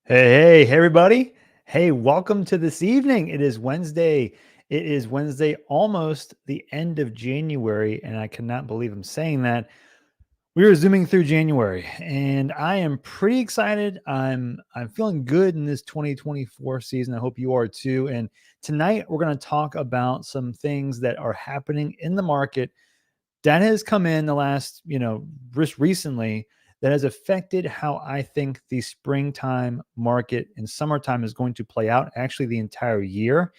Hey, everybody. Hey, welcome to this evening. It is Wednesday. It is Wednesday, almost the end of January, and I cannot believe I'm saying that. We are zooming through January, and I am pretty excited. I'm feeling good in this 2024 season. I hope you are too. And tonight we're going to talk about some things that are happening in the market that has come in the last, just recently, that has affected how I think the springtime market and summertime is going to play out, actually the entire year.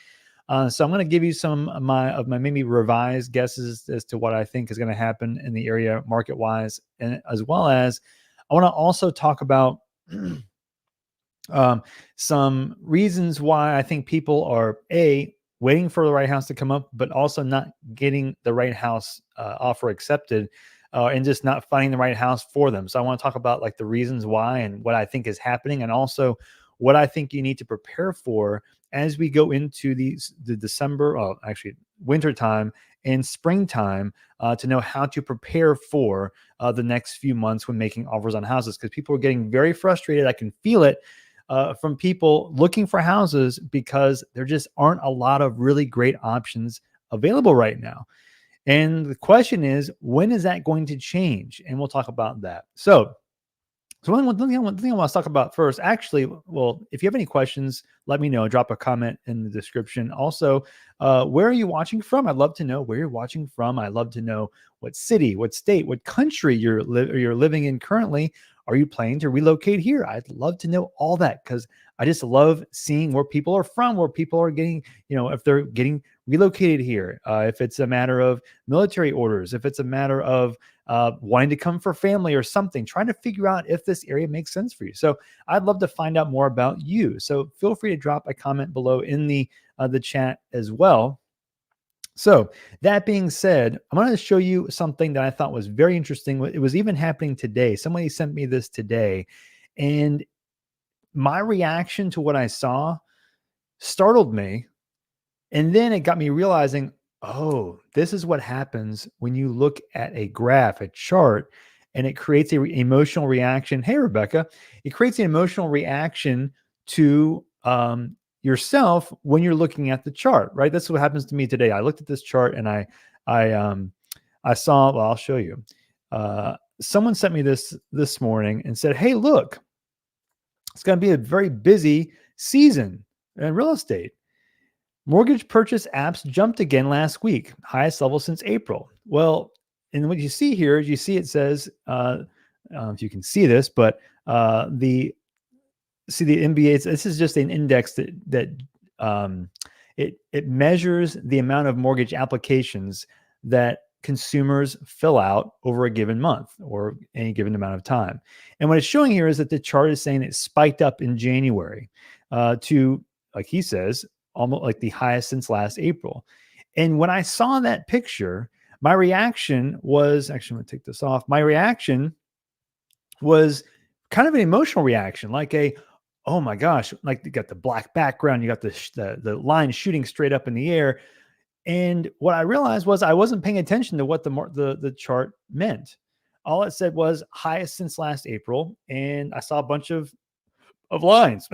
So I'm going to give you some of my maybe revised guesses as to what I think is going to happen in the area market wise, and as well as I want to also talk about um, some reasons why I think people are waiting for the right house to come up, but also not getting the right house offer accepted, and just not finding the right house for them. So I want to talk about like the reasons why and what I think is happening, and also what I think you need to prepare for as we go into the December, actually winter time and springtime, to know how to prepare for the next few months when making offers on houses, because people are getting very frustrated. I can feel it from people looking for houses because there just aren't a lot of really great options available right now. And the question is, when is that going to change? And we'll talk about that. So one thing I want to talk about first, actually, well, if you have any questions, let me know. Drop a comment in the description. Also, where are you watching from? I'd love to know where you're watching from. I'd love to know what city, what state, what country you're living in currently. Are you planning to relocate here? I'd love to know all that, because I just love seeing where people are from, where people are getting, if they're getting relocated here, if it's a matter of military orders, if it's a matter of wanting to come for family or something, trying to figure out if this area makes sense for you. So I'd love to find out more about you. So feel free to drop a comment below in the chat as well. So that being said, I'm going to show you something that I thought was very interesting. It was even happening today. Somebody sent me this today, and my reaction to what I saw startled me. And then it got me realizing, oh, this is what happens when you look at a graph, a chart, and it creates a emotional reaction. Hey, Rebecca, it creates an emotional reaction to yourself when you're looking at the chart, right? That's what happens to me today. I looked at this chart and I saw. Well, I'll show you. Someone sent me this morning and said, "Hey, look, it's going to be a very busy season in real estate. Mortgage purchase apps jumped again last week, highest level since April." Well, and what you see here is you see it says, if you can see this, but the MBA. This is just an index that it measures the amount of mortgage applications that consumers fill out over a given month or any given amount of time. And what it's showing here is that the chart is saying it spiked up in January to, like he says, almost like the highest since last April. And when I saw that picture, my reaction was actually, I'm going to take this off. My reaction was kind of an emotional reaction, like oh my gosh, like you got the black background, you got the line shooting straight up in the air. And what I realized was I wasn't paying attention to what the chart meant. All it said was highest since last April, and I saw a bunch of lines.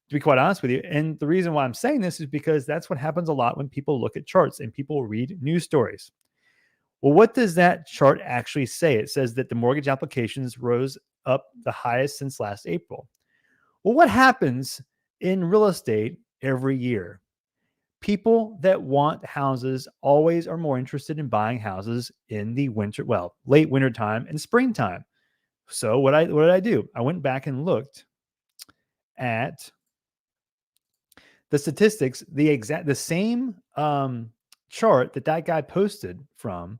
To be quite honest with you. And the reason why I'm saying this is because that's what happens a lot when people look at charts and people read news stories. Well, what does that chart actually say? It says that the mortgage applications rose up the highest since last April. Well, what happens in real estate every year? People that want houses always are more interested in buying houses in the winter, well, late winter time and springtime. So what did I do? I went back and looked at the statistics, the same chart that guy posted from.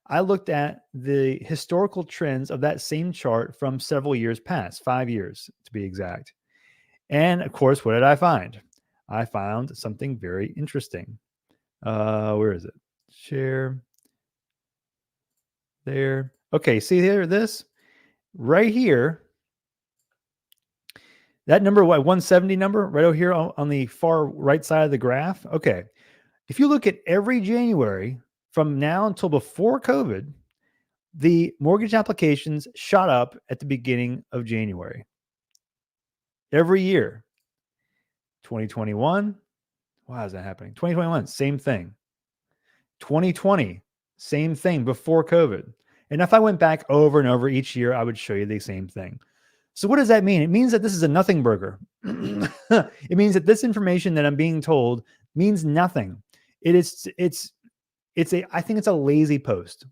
I looked at the historical trends of that same chart from several years past, 5 years to be exact. And of course, what did I find? I found something very interesting. Where is it? Share there. Okay, see here, this right here, that number, what, 170 number right over here on the far right side of the graph. Okay, if you look at every January from now until before COVID, the mortgage applications shot up at the beginning of January. every year. 2021, why is that happening? 2021, same thing. 2020, same thing before COVID. And if I went back over and over each year, I would show you the same thing. So what does that mean? It means that this is a nothing burger. It means that this information that I'm being told means nothing. I think it's a lazy post.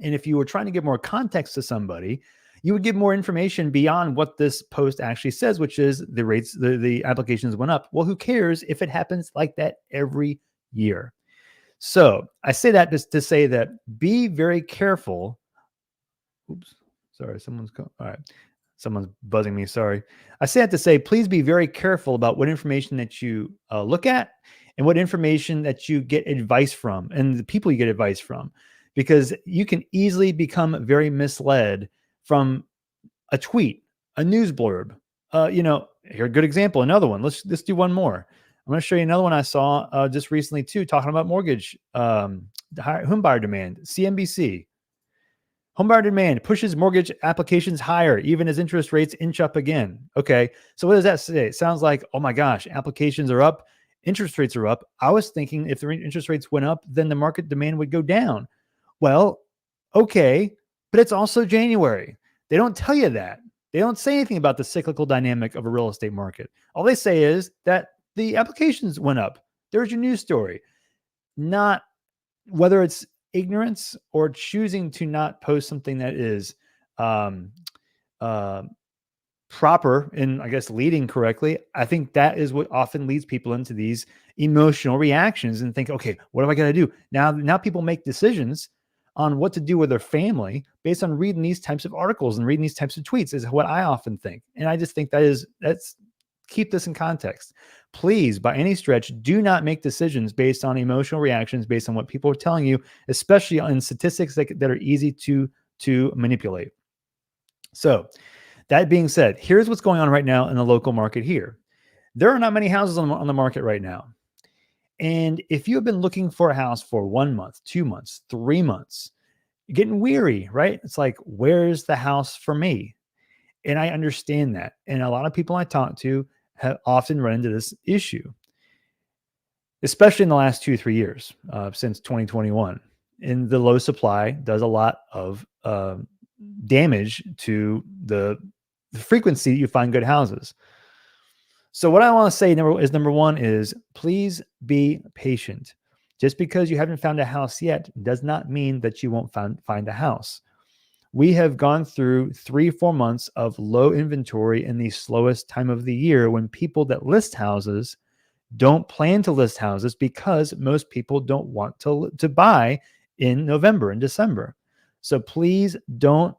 And if you were trying to give more context to somebody, you would give more information beyond what this post actually says, which is the rates, the applications went up. Well, who cares if it happens like that every year? So I say that just to say that be very careful. Oops, sorry, all right. Someone's buzzing me. Sorry. I say that to say, please be very careful about what information that you look at and what information that you get advice from and the people you get advice from, because you can easily become very misled from a tweet, a news blurb. Here, a good example. Another one. Let's do one more. I'm going to show you another one I saw just recently too, talking about mortgage, home buyer demand. CNBC. Home buyer demand pushes mortgage applications higher, even as interest rates inch up again. Okay, so what does that say? It sounds like, oh my gosh, applications are up, interest rates are up. I was thinking if the interest rates went up, then the market demand would go down. Well, okay, but it's also January. They don't tell you that. They don't say anything about the cyclical dynamic of a real estate market. All they say is that the applications went up. There's your news story. Not whether it's ignorance or choosing to not post something that is proper and I guess leading correctly. I think that is what often leads people into these emotional reactions and think, okay, what am I going to do? Now people make decisions on what to do with their family based on reading these types of articles and reading these types of tweets is what I often think. And I just think that's keep this in context. Please, by any stretch, do not make decisions based on emotional reactions, based on what people are telling you, especially on statistics that are easy to manipulate. So that being said, here's what's going on right now in the local market here. There are not many houses on the market right now. And if you have been looking for a house for 1 month, 2 months, 3 months, you're getting weary, right? It's like, where's the house for me? And I understand that. And a lot of people I talk to have often run into this issue, especially in the last 2-3 years since 2021. And the low supply does a lot of damage to the frequency you find good houses. So what I want to say number one is please be patient. Just because you haven't found a house yet does not mean that you won't find a house. We have gone through 3-4 months of low inventory in the slowest time of the year when people that list houses don't plan to list houses because most people don't want to buy in November and December. So please don't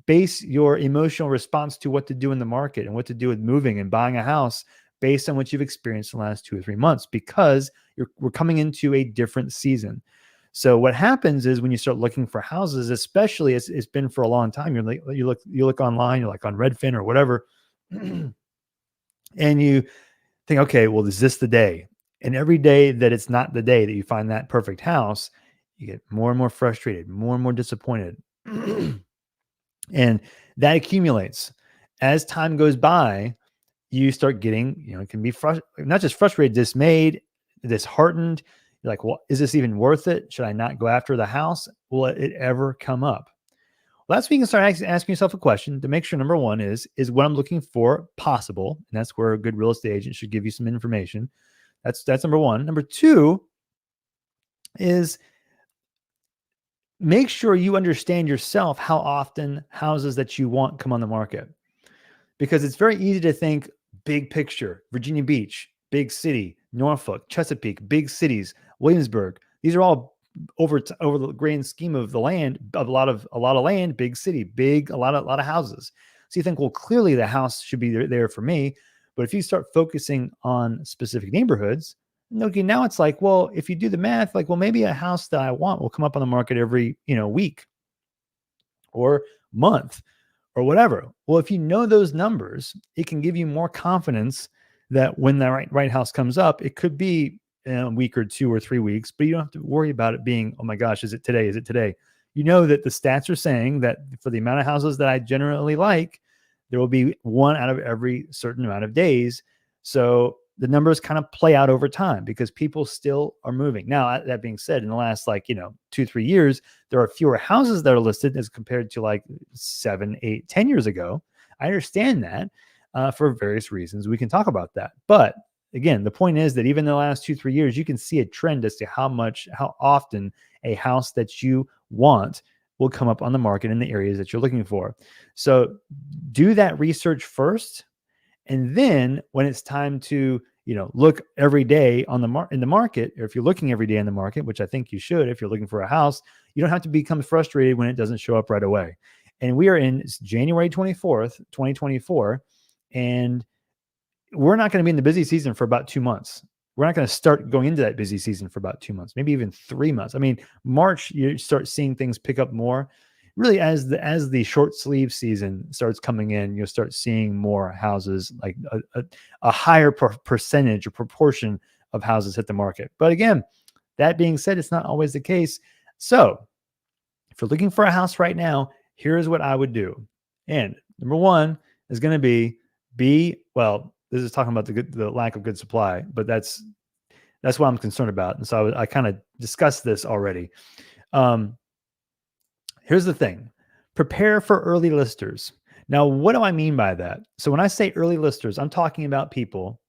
base your emotional response to what to do in the market and what to do with moving and buying a house based on what you've experienced in the last 2 or 3 months, because we're coming into a different season. So what happens is when you start looking for houses, especially it's been for a long time, you look online, you're like on Redfin or whatever, and you think, okay, well, is this the day? And every day that it's not the day that you find that perfect house, you get more and more frustrated, more and more disappointed. And that accumulates. As time goes by, you start getting, it can be not just frustrated, dismayed, disheartened. You're like, well, is this even worth it? Should I not go after the house? Will it ever come up? Well, that's when you can start asking yourself a question to make sure, number one, is what I'm looking for possible? And that's where a good real estate agent should give you some information. That's number one. Number two is make sure you understand yourself how often houses that you want come on the market. Because it's very easy to think big picture, Virginia Beach, big city, Norfolk, Chesapeake, big cities, Williamsburg. These are all over the grand scheme of the land, a lot of land, big city, a lot of houses. So you think, well, clearly the house should be there for me. But if you start focusing on specific neighborhoods, okay, now it's like, well, if you do the math, like, well, maybe a house that I want will come up on the market every, week or month or whatever. Well, if you know those numbers, it can give you more confidence that when the right house comes up, it could be a week or 2 or 3 weeks, but you don't have to worry about it being, oh my gosh, is it today? Is it today? You know that the stats are saying that for the amount of houses that I generally like, there will be one out of every certain amount of days. So the numbers kind of play out over time because people still are moving. Now, that being said, in the last 2-3 years, there are fewer houses that are listed as compared to like 7, 8, 10 years ago. I understand that for various reasons. We can talk about that. But again, the point is that even in the last 2-3 years, you can see a trend as to how often a house that you want will come up on the market in the areas that you're looking for. So do that research first. And then when it's time to, look every day in the market, or if you're looking every day in the market, which I think you should, if you're looking for a house, you don't have to become frustrated when it doesn't show up right away. And we are in January 24th, 2024, and we're not going to be in the busy season for about 2 months. We're not going to start going into that busy season for about 2 months, maybe even 3 months. I mean, March, you start seeing things pick up more. Really, as the short sleeve season starts coming in, you'll start seeing more houses, like a higher percentage or proportion of houses hit the market. But again, that being said, it's not always the case. So if you're looking for a house right now, here's what I would do. And number one is going to be well, this is talking about the lack of good supply, but that's what I'm concerned about. And so I kind of discussed this already. Here's the thing. Prepare for early listers. Now, what do I mean by that? So when I say early listers, I'm talking about people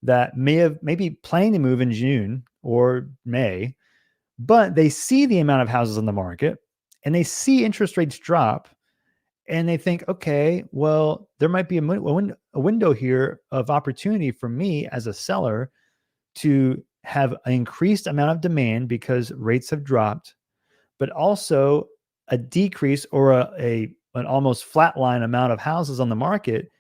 that maybe planning to move in June or May, but they see the amount of houses on the market and they see interest rates drop and they think, okay, well, there might be a window here of opportunity for me as a seller to have an increased amount of demand because rates have dropped, but also a decrease or an almost flatline amount of houses on the market.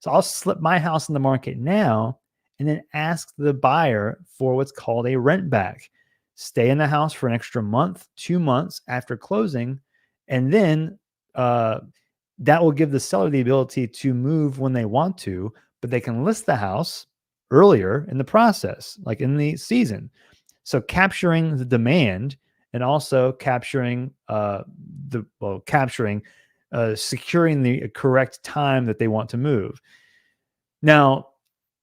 So I'll slip my house in the market now and then ask the buyer for what's called a rent back. Stay in the house for an extra month, 2 months after closing, and then that will give the seller the ability to move when they want to, but they can list the house earlier in the process, like in the season. So capturing the demand and also capturing securing the correct time that they want to move. Now,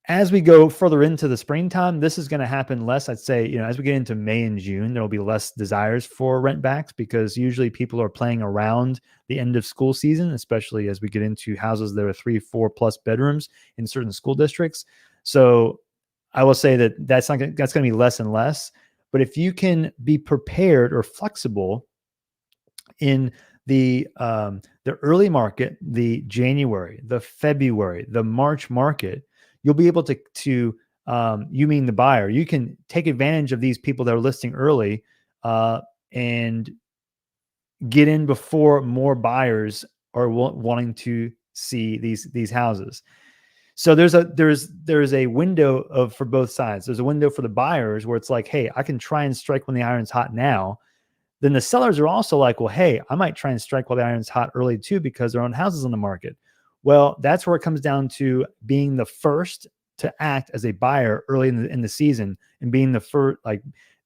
as we go further into the springtime, this is going to happen less. I'd say, as we get into May and June, there will be less desires for rent backs because usually people are playing around the end of school season, especially as we get into houses that are 3-4+ bedrooms in certain school districts. So I will say that's going to be less and less. But if you can be prepared or flexible in the early market, the January, the February, the March market, you'll be able to you mean the buyer, you can take advantage of these people that are listing early and get in before more buyers are wanting to see these houses. So there's a window for both sides. There's a window for the buyers where it's like, hey, I can try and strike when the iron's hot now. Then the sellers are also like, well, hey, I might try and strike while the iron's hot early too because there aren't houses on the market. Well, that's where it comes down to being the first to act as a buyer early in the season and being the first, like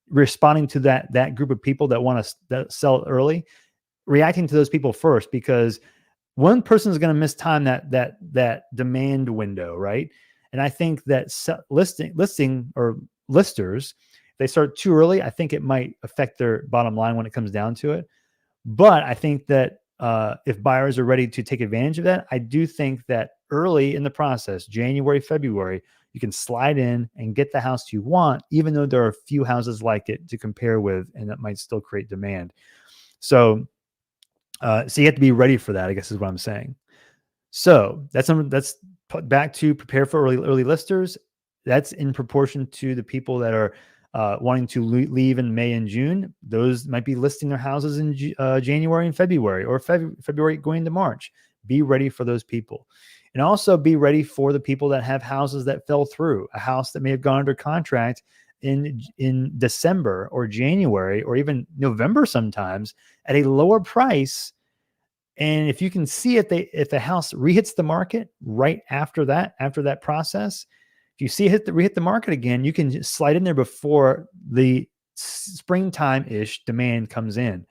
responding to that group of people that want to sell early, reacting to those people first, because one person is going to miss time that demand window, right? And I think that listing or listers, if they start too early, I think it might affect their bottom line when it comes down to it. But I think that if buyers are ready to take advantage of that, I do think that early in the process, January, February, you can slide in and get the house you want, even though there are a few houses like it to compare with, and that might still create demand. So you have to be ready for that, I guess is what I'm saying. So that's back to prepare for early listers. That's in proportion to the people that are wanting to leave in May and June. Those might be listing their houses in January and February, or February going into March. Be ready for those people. And also be ready for the people that have houses that fell through, a house that may have gone under contract in December or January or even November sometimes at a lower price. And if you can see if the house rehits the market right after that process, if you see it rehit the market again, you can just slide in there before the springtime-ish demand comes in.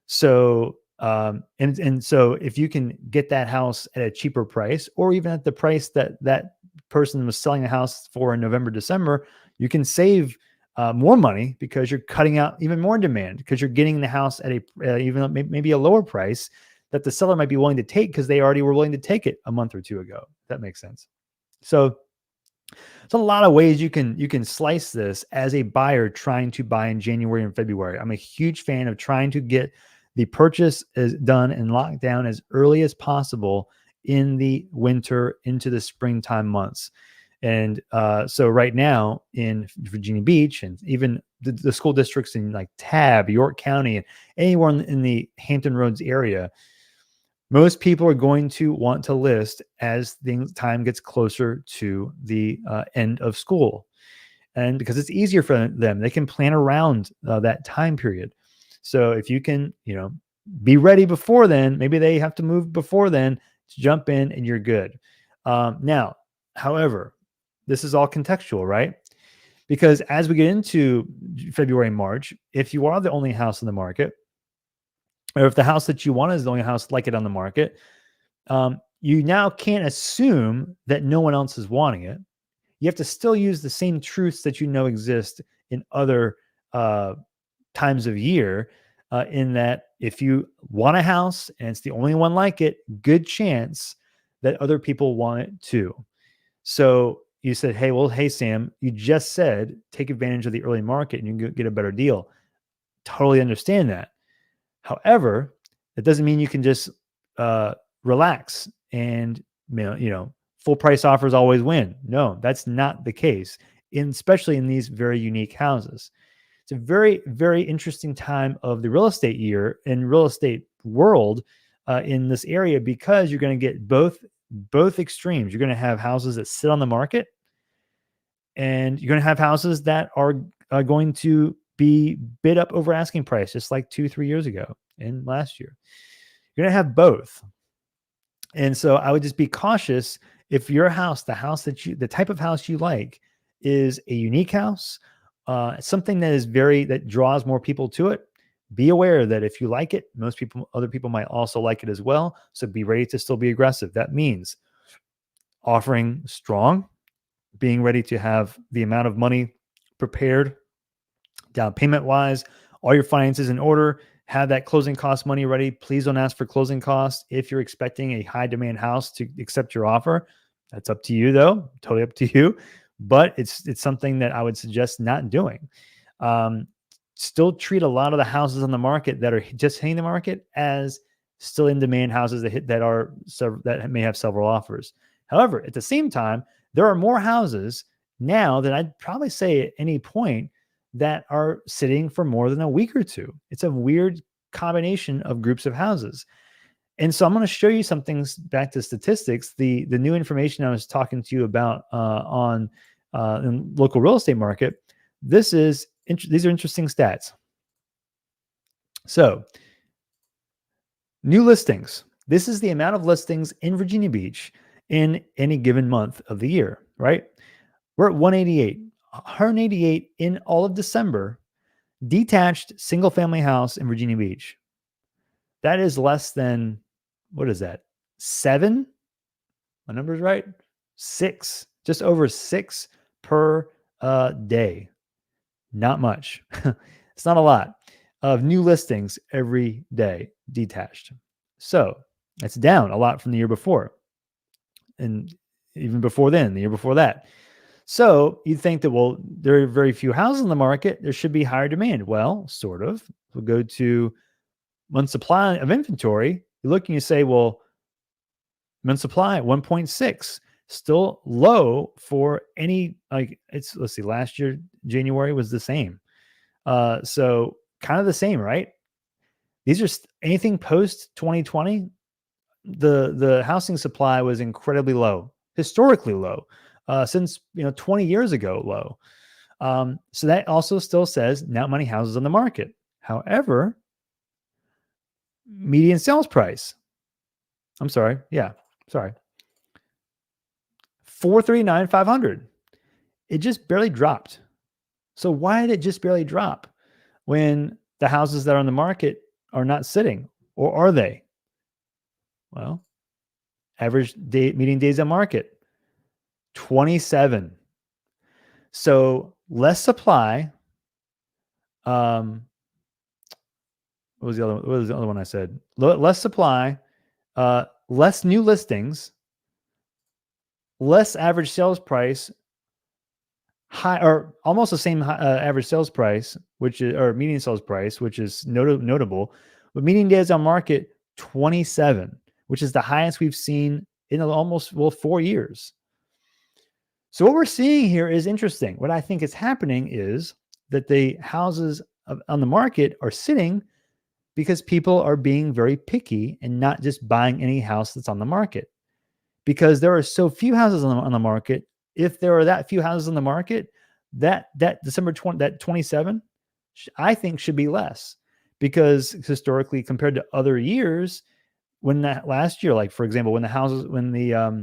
So And so if you can get that house at a cheaper price, or even at the price that that person was selling the house for in November, December, you can save more money because you're cutting out even more demand, because you're getting the house at a even maybe a lower price that the seller might be willing to take because they already were willing to take it a month or two ago. If that makes sense. So there's a lot of ways you can slice this as a buyer trying to buy in January and February. I'm a huge fan of trying to get the purchase is done and locked down as early as possible in the winter into the springtime months. And so right now in Virginia Beach, and even the school districts in like Tab, York County, and anywhere in the Hampton Roads area, most people are going to want to list as the time gets closer to the end of school. And because it's easier for them, they can plan around that time period. So if you can, be ready before then, maybe they have to move before then to jump in and you're good. Now, however, this is all contextual, right? Because as we get into February and March, if you are the only house in the market, or if the house that you want is the only house like it on the market, you now can't assume that no one else is wanting it. You have to still use the same truths that exist in other times of year, in that if you want a house and it's the only one like it, good chance that other people want it too. So you said, hey, Sam, you just said take advantage of the early market and you can get a better deal. Totally understand that. However, it doesn't mean you can just relax and full price offers always win. No, that's not the case, especially in these very unique houses. It's a very, very interesting time of the real estate year and real estate world in this area, because you're going to get both extremes. You're going to have houses that sit on the market, and you're going to have houses that are going to be bid up over asking price, just like 2-3 years ago and last year. You're going to have both. And so I would just be cautious if your house, the type of house you like is a unique house, something that draws more people to it. Be aware that if you like it, other people might also like it as well. So be ready to still be aggressive. That means offering strong, being ready to have the amount of money prepared, down payment wise, all your finances in order, have that closing cost money ready. Please don't ask for closing costs if you're expecting a high demand house to accept your offer. That's up to you though, totally up to you. But it's something that I would suggest not doing. Still treat a lot of the houses on the market that are just hitting the market as still in demand houses that may have several offers. However, at the same time, there are more houses now than I'd probably say at any point that are sitting for more than a week or two. It's a weird combination of groups of houses. And so I'm going to show you some things back to statistics. The new information I was talking to you about on in local real estate market. These are interesting stats. So new listings. This is the amount of listings in Virginia Beach in any given month of the year, right? We're at 188 in all of December. Detached single family house in Virginia Beach. That is less than, what is that? 7? My number's right. 6, just over 6 per day. Not much. It's not a lot of new listings every day detached. So it's down a lot from the year before. And even before then, the year before that. So you'd think that, well, there are very few houses in the market. There should be higher demand. Well, sort of. We'll go to month supply of inventory. You look and you say, well, month supply at 1.6, still low for any, let's see, last year, January was the same. So kind of the same, right? These are anything post 2020. The housing supply was incredibly low, historically low. Since 20 years ago low. So that also still says not many houses on the market. However, median sales price. I'm sorry. Yeah. Sorry. 439,500. It just barely dropped. So why did it just barely drop when the houses that are on the market are not sitting? or are they? Well, average day median days on market, 27. So less supply. Um, what was the other? What was the other one I said? Less supply, less new listings, less average sales price, high or almost the same average sales price, which is or median sales price, which is notable. But median days on market 27, which is the highest we've seen in almost 4 years. So what we're seeing here is interesting. What I think is happening is that the houses on the market are sitting because people are being very picky and not just buying any house that's on the market. Because there are so few houses on the market. If there are that few houses on the market, that December 20, that 27, I think should be less, because historically compared to other years, when that last year, like for example, when the houses, when the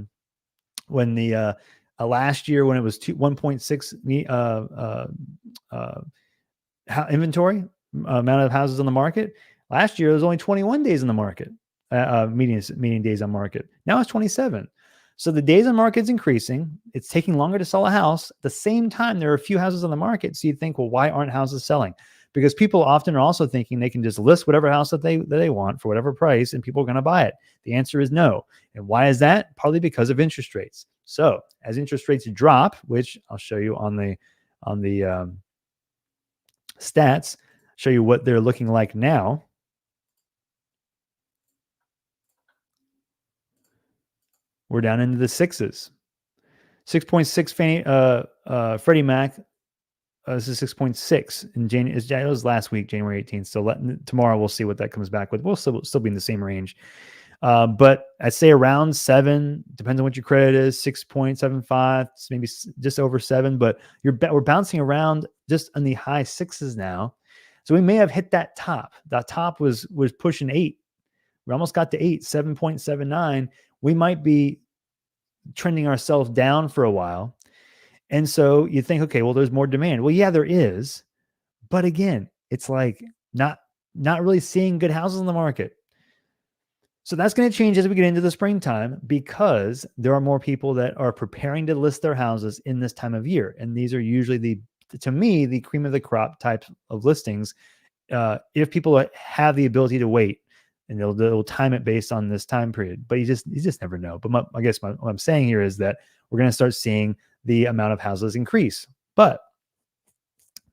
last year when it was 1.6 inventory amount of houses on the market, last year it was only 21 days in the market, median days on market. Now it's 27. So the days on market is increasing. It's taking longer to sell a house. At the same time, there are a few houses on the market. So you think, well, why aren't houses selling? Because people often are also thinking they can just list whatever house that they want for whatever price, and people are going to buy it. The answer is no. And why is that? Partly because of interest rates. So as interest rates drop, which I'll show you on the stats, show you what they're looking like now. We're down into the sixes. 6.6 Freddie Mac. This is 6.6 in January. It was last week, January 18th. So tomorrow we'll see what that comes back with. We'll still be in the same range. But I'd say around 7, depends on what your credit is, 6.75, maybe just over 7. But we're bouncing around just in the high 6s now. So we may have hit that top. That top was pushing 8. We almost got to 8, 7.79. We might be trending ourselves down for a while. And so you think, okay, well, there's more demand. Well, yeah, there is. But again, it's like not really seeing good houses on the market. So that's going to change as we get into the springtime, because there are more people that are preparing to list their houses in this time of year. And these are usually to me, the cream of the crop type of listings. If people have the ability to wait, and they'll time it based on this time period, but you just never know. But I guess what I'm saying here is that we're going to start seeing the amount of houses increase. But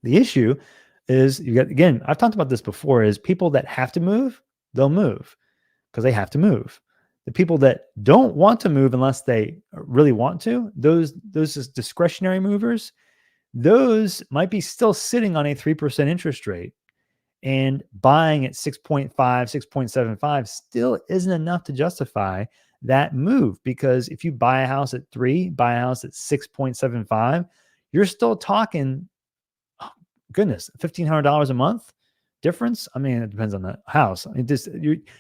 the issue is, again, I've talked about this before, is people that have to move, they'll move because they have to move. The people that don't want to move unless they really want to, those discretionary movers, those might be still sitting on a 3% interest rate, and buying at 6.5, 6.75 still isn't enough to justify that move. Because if you buy a house at 3, buy a house at 6.75, you're still talking, oh, goodness, $1,500 a month difference. I mean, it depends on the house. I mean,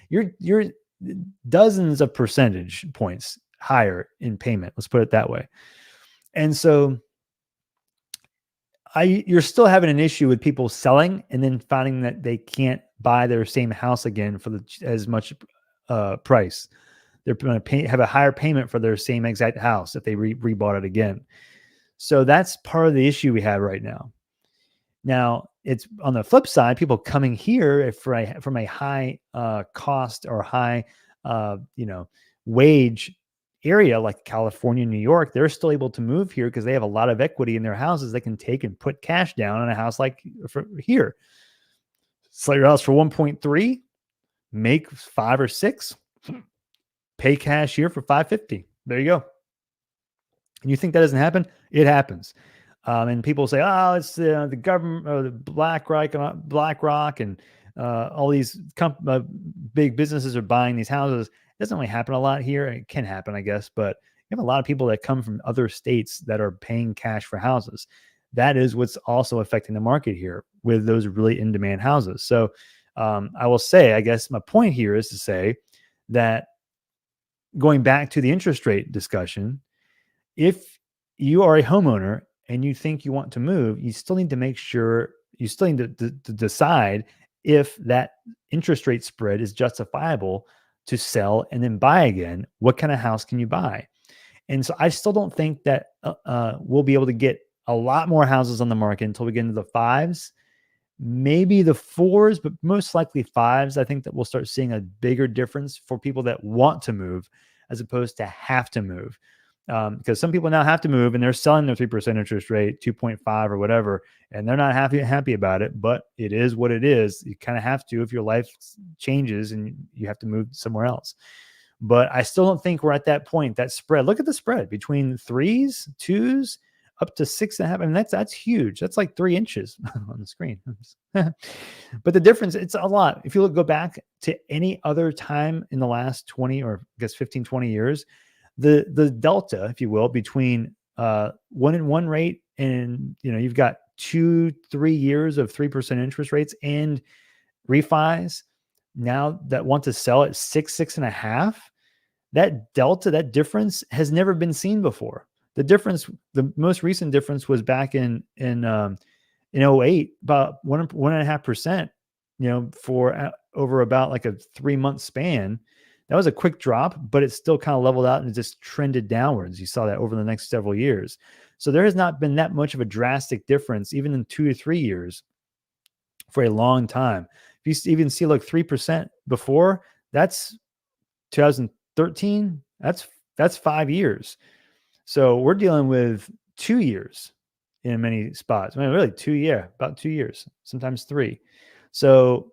you're dozens of percentage points higher in payment. Let's put it that way. And so you're still having an issue with people selling and then finding that they can't buy their same house again for as much price. They're going to have a higher payment for their same exact house if they rebought it again. So that's part of the issue we have right now. Now, it's on the flip side, people coming here from a high cost or high wage area like California, New York, they're still able to move here because they have a lot of equity in their houses. They can take and put cash down on a house like here. Sell your house for 1.3, make 5 or 6, pay cash here for 550. There you go. And you think that doesn't happen? It happens. And people say, oh, it's the government or the BlackRock and all these big businesses are buying these houses. It doesn't really happen a lot here. It can happen, I guess, but you have a lot of people that come from other states that are paying cash for houses. That is what's also affecting the market here with those really in-demand houses. So I will say, I guess my point here is to say that, going back to the interest rate discussion, if you are a homeowner and you think you want to move, you still need to make sure, you still need to decide if that interest rate spread is justifiable to sell and then buy again. What kind of house can you buy? And so I still don't think that we'll be able to get a lot more houses on the market until we get into the fives, maybe the fours, but most likely fives. I think that we'll start seeing a bigger difference for people that want to move as opposed to have to move. Because some people now have to move and they're selling their 3% interest rate, 2.5 or whatever, and they're not happy about it, but it is what it is. You kind of have to if your life changes and you have to move somewhere else. But I still don't think we're at that point. That spread, look at the spread between threes, twos, up to 6.5. I mean, that's huge. That's like 3 inches on the screen. But the difference, it's a lot. If you go back to any other time in the last 20 or I guess 15, 20 years, the delta, if you will, between 1-in-1 rate and you've got 2-3 years of 3% interest rates and refis now that want to sell at 6.5, that delta, that difference has never been seen before. The difference, the most recent difference was back in 08, about 1.5%, for over about like a 3-month span. That was a quick drop, but it still kind of leveled out and it just trended downwards. You saw that over the next several years. So there has not been that much of a drastic difference, even in 2 to 3 years, for a long time. If you even see like 3% before, that's 2013. That's 5 years. So we're dealing with 2 years in many spots. I mean, really about 2 years, sometimes 3. So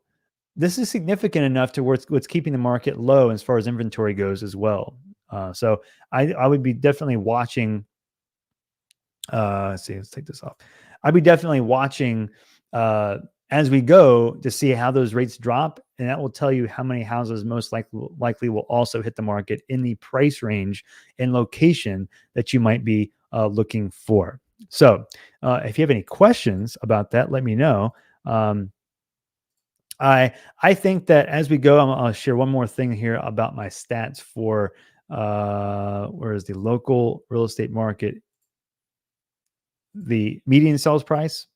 this is significant enough to what's keeping the market low as far as inventory goes as well. So I would be definitely watching. Let's take this off. I'd be definitely watching as we go to see how those rates drop, and that will tell you how many houses most likely will also hit the market in the price range and location that you might be looking for. So if you have any questions about that, let me know. I think that as we go, I'll share one more thing here about my stats for where is the local real estate market, the median sales price.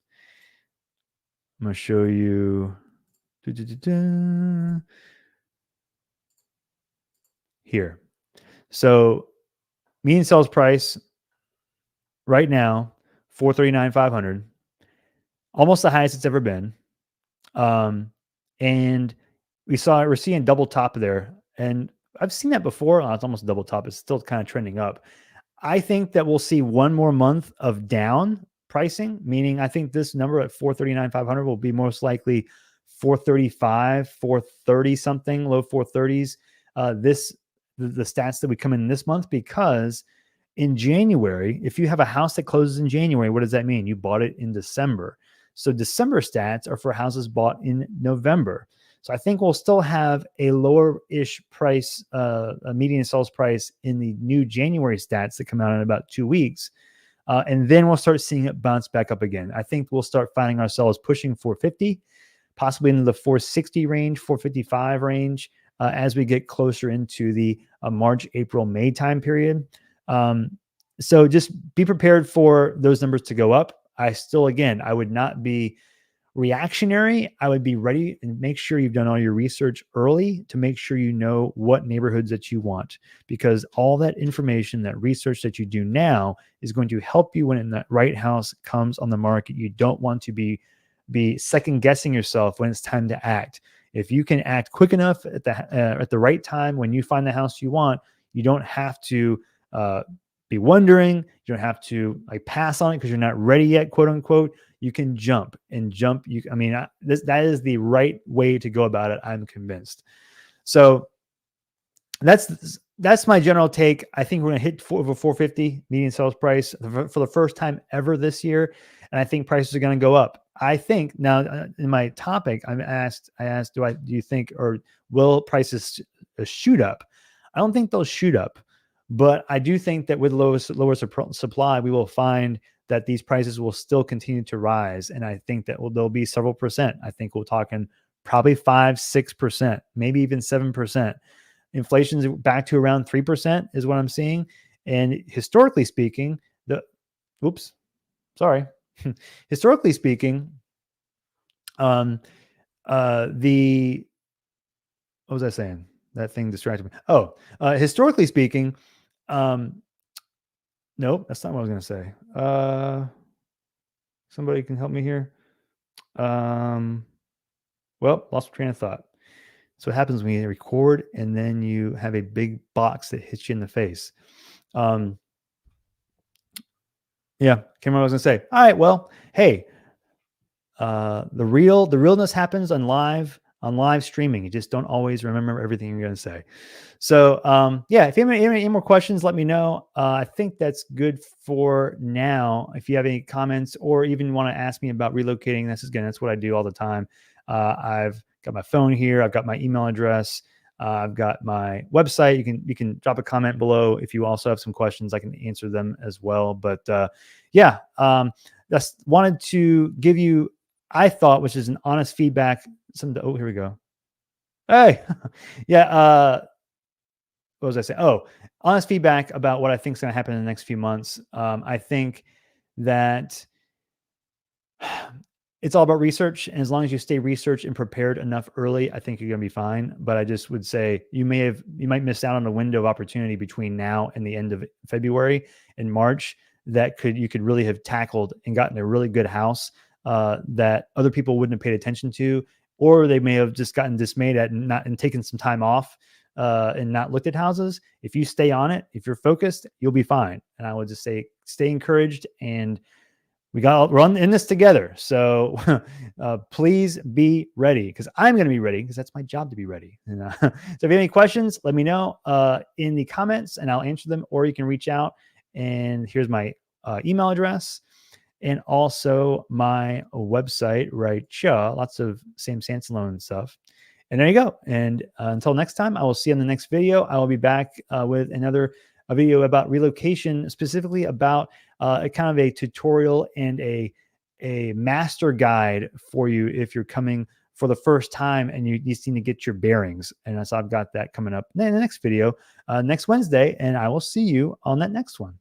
I'm going to show you here. So median sales price right now, 439,500, almost the highest it's ever been. And we're seeing double top there. And I've seen that before. It's almost double top. It's still kind of trending up. I think that we'll see one more month of down pricing, meaning I think this number at 439,500 will be most likely 435, 430 something, low 430s. The stats that we come in this month, because in January, if you have a house that closes in January, what does that mean? You bought it in December. So December stats are for houses bought in November. So I think we'll still have a lower-ish price, a median sales price in the new January stats that come out in about 2 weeks. And then we'll start seeing it bounce back up again. I think we'll start finding ourselves pushing 450, possibly into the 460 range, 455 range, as we get closer into the March, April, May time period. So just be prepared for those numbers to go up. I would not be reactionary. I would be ready and make sure you've done all your research early to make sure you know what neighborhoods that you want, because all that information, that research that you do now is going to help you when that right house comes on the market. You don't want to be second guessing yourself when it's time to act. If you can act quick enough at the right time when you find the house you want, you don't have to be wondering. You don't have to pass on it because you're not ready yet, quote unquote. You can jump. That is the right way to go about it. I'm convinced. So that's my general take. I think we're going to hit over 450 median sales price for the first time ever this year. And I think prices are going to go up. I think now in my topic, I asked, do you think, or will prices shoot up? I don't think they'll shoot up, but I do think that with lower supply, we will find that these prices will still continue to rise. And I think that there'll be several percent. I think we're talking probably 5-6%, maybe even 7%. Inflation's back to around 3% is what I'm seeing. And historically speaking, historically speaking, What was I saying? That thing distracted me. Oh, historically speaking, nope, that's not what I was going to say. Somebody can help me here. Well, lost my train of thought. So what happens when you record and then you have a big box that hits you in the face? Yeah, can't remember what I was gonna say. All right, well, hey, the realness happens on live streaming. You just don't always remember everything you're gonna say. So yeah, if you have any more questions, let me know. I think that's good for now. If you have any comments or even want to ask me about relocating, that's what I do all the time. I've got my phone here. I've got my email address. I've got my website. You can drop a comment below if you also have some questions. I can answer them as well. But yeah, just wanted to give you, I thought, which is an honest feedback. Oh, here we go. Hey, yeah. What was I saying? Oh, honest feedback about what I think is going to happen in the next few months. I think that it's all about research, and as long as you stay researched and prepared enough early, I think you're going to be fine. But I just would say you might miss out on a window of opportunity between now and the end of February and March that you could really have tackled and gotten a really good house that other people wouldn't have paid attention to, or they may have just gotten dismayed at and taken some time off and not looked at houses. If you stay on it, if you're focused, you'll be fine. And I would just say, stay encouraged, and we're in this together. So please be ready, because I'm going to be ready, because that's my job to be ready. And, so if you have any questions, let me know in the comments and I'll answer them, or you can reach out. And here's my email address and also my website, right? Sure. Lots of Sam Sansalone stuff. And there you go. And until next time, I will see you in the next video. I will be back with another video about relocation, specifically about a kind of a tutorial and a master guide for you if you're coming for the first time and you just need to get your bearings. And so I've got that coming up in the next video next Wednesday, and I will see you on that next one.